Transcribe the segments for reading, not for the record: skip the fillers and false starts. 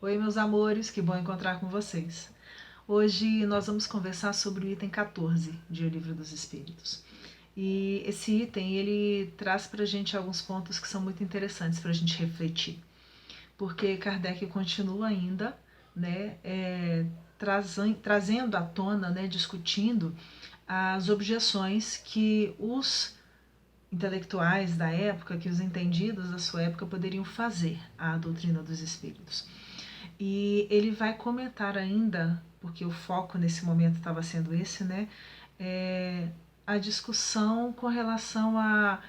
Oi, meus amores, que bom encontrar com vocês. Hoje nós vamos conversar sobre o item 14 de O Livro dos Espíritos. E esse item, ele traz para a gente alguns pontos que são muito interessantes para a gente refletir. Porque Kardec continua ainda, né, trazendo à tona, né, discutindo as objeções que os intelectuais da época, que os entendidos da sua época poderiam fazer à doutrina dos espíritos. E ele vai comentar ainda, porque o foco nesse momento estava sendo esse, né? A discussão com relação à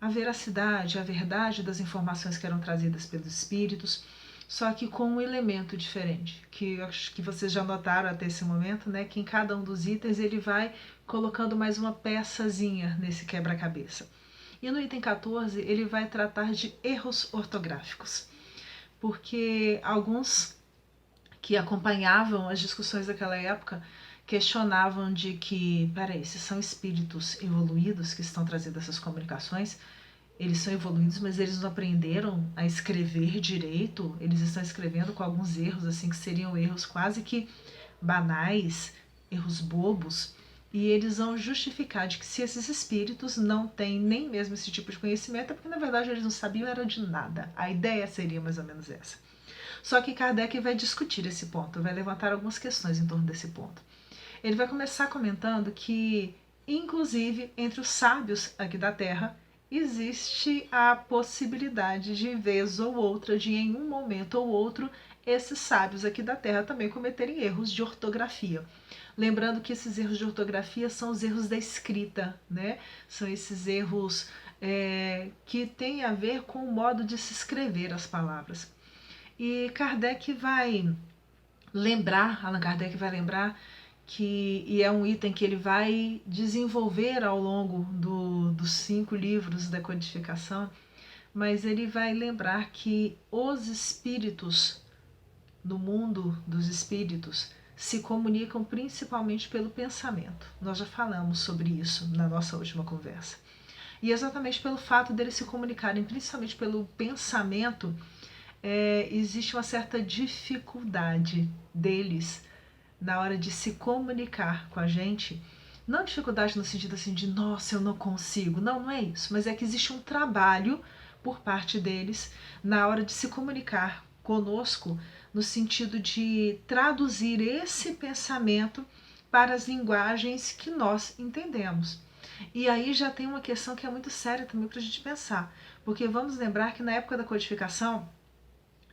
veracidade, à verdade das informações que eram trazidas pelos espíritos, só que com um elemento diferente, que eu acho que vocês já notaram até esse momento, né? Que em cada um dos itens ele vai colocando mais uma peçazinha nesse quebra-cabeça. E no item 14 ele vai tratar de erros ortográficos, porque alguns que acompanhavam as discussões daquela época questionavam de que, peraí, se são espíritos evoluídos que estão trazendo essas comunicações, eles são evoluídos, mas eles não aprenderam a escrever direito, eles estão escrevendo com alguns erros, assim, que seriam erros quase que banais, erros bobos, e eles vão justificar de que se esses espíritos não têm nem mesmo esse tipo de conhecimento, é porque na verdade eles não sabiam era de nada. A ideia seria mais ou menos essa. Só que Kardec vai discutir esse ponto, vai levantar algumas questões em torno desse ponto. Ele vai começar comentando que, inclusive, entre os sábios aqui da Terra, existe a possibilidade de, vez ou outra, de em um momento ou outro, esses sábios aqui da Terra também cometerem erros de ortografia. Lembrando que esses erros de ortografia são os erros da escrita, né? São esses erros que têm a ver com o modo de se escrever as palavras. E Kardec vai Allan Kardec vai lembrar que, e é um item que ele vai desenvolver ao longo dos 5 livros da codificação, mas ele vai lembrar que os espíritos, no mundo dos espíritos, se comunicam principalmente pelo pensamento. Nós já falamos sobre isso na nossa última conversa. E exatamente pelo fato deles se comunicarem principalmente pelo pensamento, existe uma certa dificuldade deles na hora de se comunicar com a gente. Não dificuldade no sentido assim de nossa, eu não consigo. Não, não é isso. Mas é que existe um trabalho por parte deles na hora de se comunicar conosco, no sentido de traduzir esse pensamento para as linguagens que nós entendemos. E aí já tem uma questão que é muito séria também para a gente pensar, porque vamos lembrar que na época da codificação,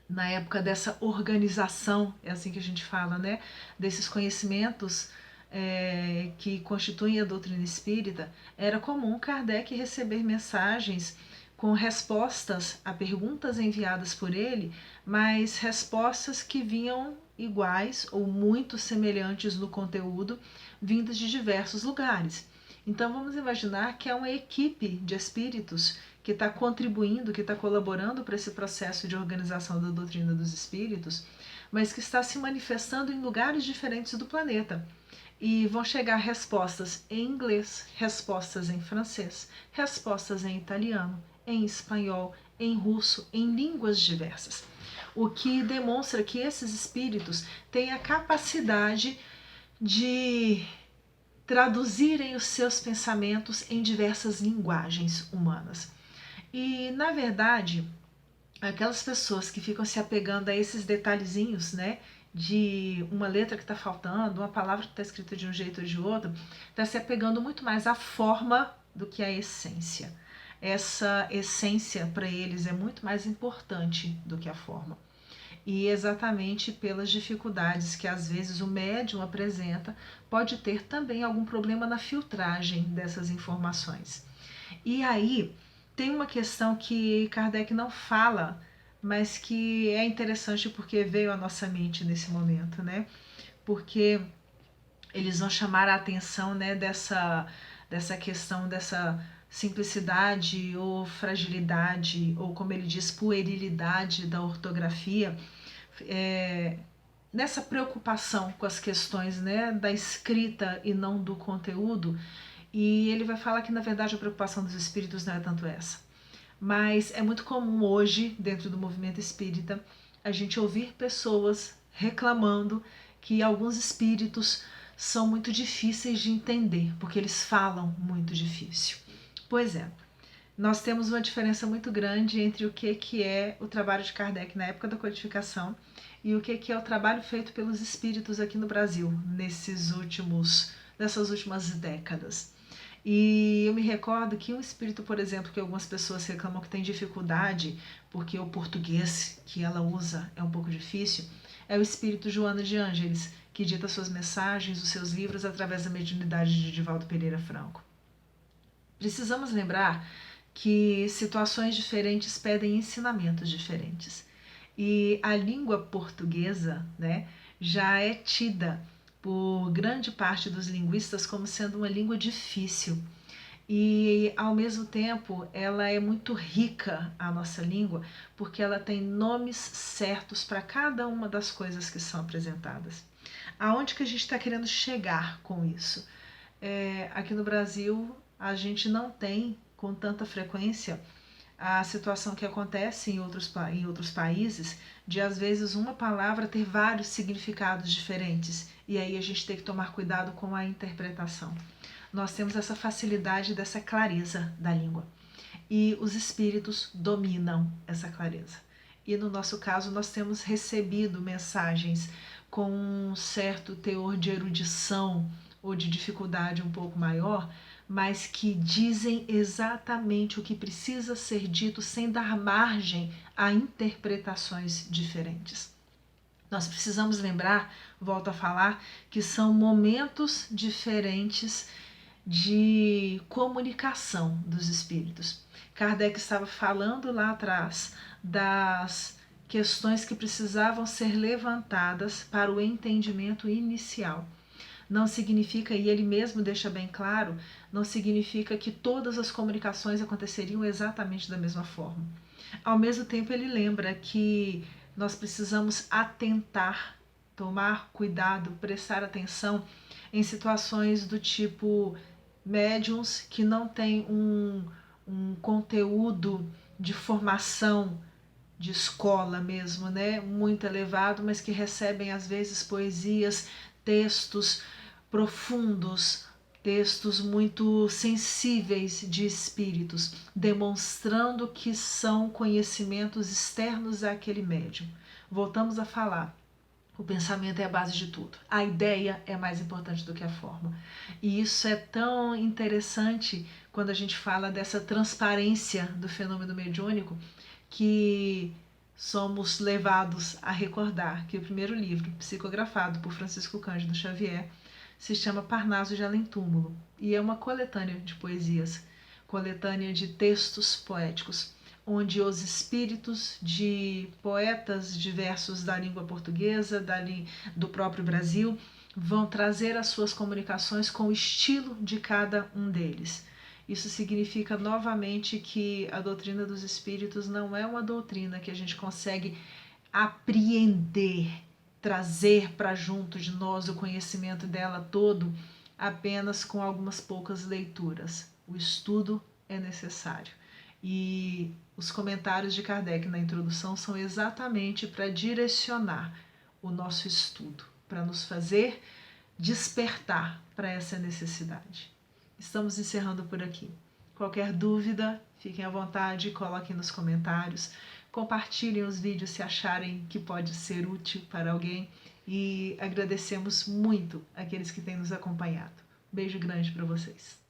na época dessa organização, é assim que a gente fala, né, desses conhecimentos que constituem a doutrina espírita, era comum Kardec receber mensagens com respostas a perguntas enviadas por ele, mas respostas que vinham iguais ou muito semelhantes no conteúdo, vindas de diversos lugares. Então vamos imaginar que é uma equipe de espíritos que está contribuindo, que está colaborando para esse processo de organização da doutrina dos espíritos, mas que está se manifestando em lugares diferentes do planeta. E vão chegar respostas em inglês, respostas em francês, respostas em italiano, em espanhol, em russo, em línguas diversas. O que demonstra que esses espíritos têm a capacidade de traduzirem os seus pensamentos em diversas linguagens humanas. E, na verdade, aquelas pessoas que ficam se apegando a esses detalhezinhos, né, de uma letra que está faltando, uma palavra que está escrita de um jeito ou de outro, está se apegando muito mais à forma do que à essência. Essa essência para eles é muito mais importante do que a forma. E exatamente pelas dificuldades que às vezes o médium apresenta, pode ter também algum problema na filtragem dessas informações. E aí tem uma questão que Kardec não fala, mas que é interessante porque veio à nossa mente nesse momento, né? Porque eles vão chamar a atenção, né, dessa questão, dessa simplicidade ou fragilidade, ou como ele diz, puerilidade da ortografia, nessa preocupação com as questões, né, da escrita e não do conteúdo. E ele vai falar que na verdade a preocupação dos espíritos não é tanto essa, mas é muito comum hoje dentro do movimento espírita a gente ouvir pessoas reclamando que alguns espíritos são muito difíceis de entender, porque eles falam muito difícil. Pois é, nós temos uma diferença muito grande entre o que é o trabalho de Kardec na época da codificação e o que é o trabalho feito pelos espíritos aqui no Brasil nessas últimas décadas. E eu me recordo que um espírito, por exemplo, que algumas pessoas reclamam que tem dificuldade porque o português que ela usa é um pouco difícil, é o espírito Joana de Ângeles, que dita suas mensagens, os seus livros através da mediunidade de Divaldo Pereira Franco. Precisamos lembrar que situações diferentes pedem ensinamentos diferentes. E a língua portuguesa, né, já é tida por grande parte dos linguistas como sendo uma língua difícil. E, ao mesmo tempo, ela é muito rica, a nossa língua, porque ela tem nomes certos para cada uma das coisas que são apresentadas. Aonde que a gente está querendo chegar com isso? Aqui no Brasil, a gente não tem com tanta frequência a situação que acontece em outros países, de às vezes uma palavra ter vários significados diferentes, e aí a gente tem que tomar cuidado com a interpretação. Nós temos essa facilidade dessa clareza da língua, e os espíritos dominam essa clareza. E no nosso caso, nós temos recebido mensagens com um certo teor de erudição ou de dificuldade um pouco maior, mas que dizem exatamente o que precisa ser dito sem dar margem a interpretações diferentes. Nós precisamos lembrar, volto a falar, que são momentos diferentes de comunicação dos espíritos. Kardec estava falando lá atrás das questões que precisavam ser levantadas para o entendimento inicial. Não significa, e ele mesmo deixa bem claro, não significa que todas as comunicações aconteceriam exatamente da mesma forma. Ao mesmo tempo, ele lembra que nós precisamos atentar, tomar cuidado, prestar atenção em situações do tipo médiums que não têm um conteúdo de formação de escola mesmo, né, muito elevado, mas que recebem às vezes poesias, textos profundos, textos muito sensíveis de espíritos, demonstrando que são conhecimentos externos àquele médium. Voltamos a falar. O pensamento é a base de tudo. A ideia é mais importante do que a forma. E isso é tão interessante quando a gente fala dessa transparência do fenômeno mediúnico, que somos levados a recordar que o primeiro livro, psicografado por Francisco Cândido Xavier, se chama Parnaso de Além Túmulo, e é uma coletânea de poesias, coletânea de textos poéticos, onde os espíritos de poetas diversos da língua portuguesa, do próprio Brasil, vão trazer as suas comunicações com o estilo de cada um deles. Isso significa novamente que a doutrina dos espíritos não é uma doutrina que a gente consegue apreender, trazer para junto de nós o conhecimento dela todo apenas com algumas poucas leituras. O estudo é necessário. E os comentários de Kardec na introdução são exatamente para direcionar o nosso estudo, para nos fazer despertar para essa necessidade. Estamos encerrando por aqui. Qualquer dúvida, fiquem à vontade, coloquem nos comentários, compartilhem os vídeos se acharem que pode ser útil para alguém, e agradecemos muito aqueles que têm nos acompanhado. Beijo grande para vocês.